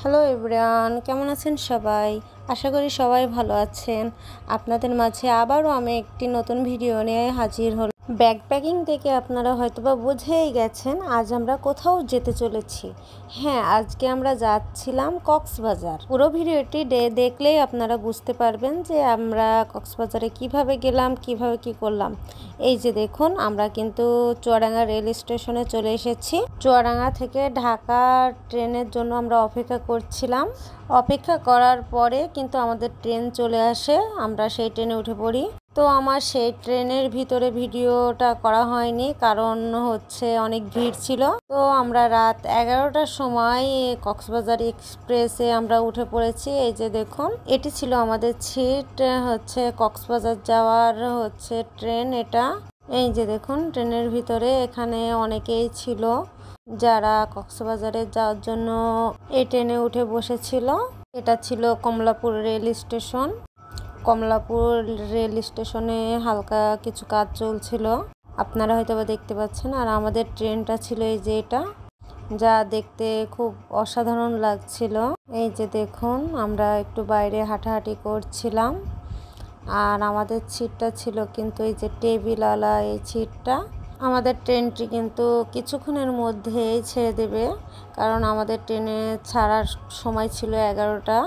Hello everyone, কেমন আছেন সবাই? আশা করি সবাই ভালো আছেন। আপনাদের মাঝে আবারও আমি একটি নতুন ভিডিও নিয়ে হাজির হলাম। ব্যাকপ্যাকিং থেকে আপনারা হয়তোবা বুঝেই গেছেন আজ আমরা কোথাও যেতে চলেছি। হ্যাঁ, আজকে আমরা যাচ্ছিলাম কক্সবাজার। পুরো ভিডিওটি দেখলেই আপনারা বুঝতে পারবেন যে আমরা কক্সবাজারে কিভাবে গেলাম, কিভাবে কি করলাম। এই যে দেখুন, আমরা কিন্তু চুয়াডাঙ্গা রেল স্টেশনে চলে এসেছি। চুয়াডাঙ্গা থেকে ঢাকা ট্রেনের জন্য আমরা অপেক্ষা করছিলাম। অপেক্ষা করার পরে কিন্তু আমাদের ট্রেন চলে আসে, আমরা সেই ট্রেনে উঠে পড়ি। তো আমার সেই ট্রেনের ভিতরে ভিডিওটা করা হয়নি, কারণ অনেক ভিড় ছিল। তো আমরা রাত 11টার সময় কক্সবাজার এক্সপ্রেসে আমরা উঠে পড়েছি। এই যে দেখুন, এটি ছিল আমাদের সিট, কক্সবাজার যাওয়ার ট্রেন এটা। এই যে দেখুন, ট্রেনের ভিতরে এখানে অনেকেই ছিল যারা কক্সবাজারে যাওয়ার জন্য এই ট্রেনে উঠে বসেছিল। এটা ছিল Kamalapur rail station. Kamalapur rail স্টেশনে হালকা কিছু কাজ চলছিল, আপনারা হয়তো দেখতে পাচ্ছেন। আর আমাদের ট্রেনটা ছিল এই যে এটা, যা দেখতে খুব অসাধারণ লাগছিল। এই যে দেখুন, আমরা একটু বাইরে হাঁটাহাঁটি করছিলাম। আর আমাদের সিটটা ছিল কিন্তু এই যে টেবিলওয়ালা এই সিটটা। আমাদের ট্রেনটি কিন্তু কিছুক্ষণের মধ্যেই ছেড়ে দেবে, কারণ আমাদের ট্রেনে ছাড়ার সময় ছিল 11টা।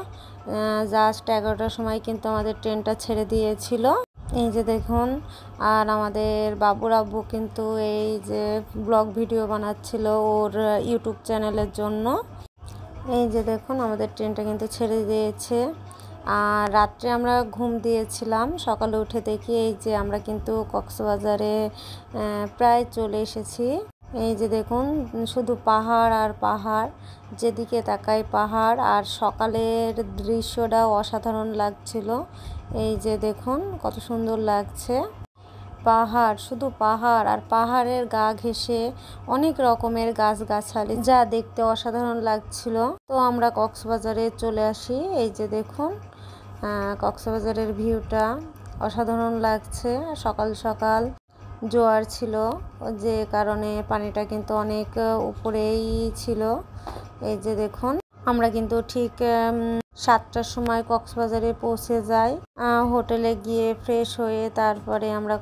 জাস্ট 11টার সময় কিন্তু আমাদের ট্রেনটা ছেড়ে দিয়েছিল। এই যে দেখুন, আর আমাদের বাবুর আব্বু কিন্তু এই যে ব্লগ ভিডিও বানাচ্ছিল ওর ইউটিউব চ্যানেলের জন্য। এই যে দেখুন, আমাদের ট্রেনটা কিন্তু ছেড়ে দিয়েছে। আর রাত্রে আমরা ঘুম দিয়েছিলাম, সকালে উঠে দেখি এই যে আমরা কিন্তু কক্সবাজারে প্রায় চলে এসেছি। এই যে দেখুন, শুধু পাহাড় আর পাহাড়, যেদিকে তাকাই পাহাড়। আর সকালের দৃশ্যটাও অসাধারণ লাগছিল। এই যে দেখুন কত সুন্দর লাগছে, পাহাড়, শুধু পাহাড় আর পাহাড়ের গা ঘেঁষে অনেক রকমের গাছগাছালি, যা দেখতে অসাধারণ লাগছিল। তো আমরা কক্সবাজারে চলে আসি। এই যে দেখুন, কক্সবাজারের ভিউটা অসাধারণ লাগছে। সকাল সকাল জোয়ার ছিল, যে কারণে পানিটা কিন্তু অনেক উপরেই ছিল। এই যে দেখুন, আমরা কিন্তু ঠিক 7টার সময় কক্সবাজারে পৌঁছে যাই। হোটেলে গিয়ে ফ্রেশ হয়ে তারপরে আমরা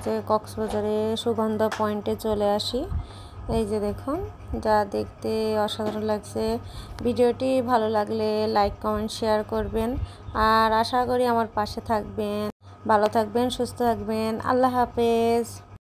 যে কক্সবাজারে সুগন্ধা পয়েন্টে চলে আসি। এই যে দেখুন, যা দেখতে অসাধারণ লাগছে। ভিডিওটি ভালো লাগলে লাইক, কমেন্ট, শেয়ার করবেন। আর আশা করি আমার পাশে থাকবেন। ভালো থাকবেন, সুস্থ থাকবেন। আল্লাহ হাফেজ।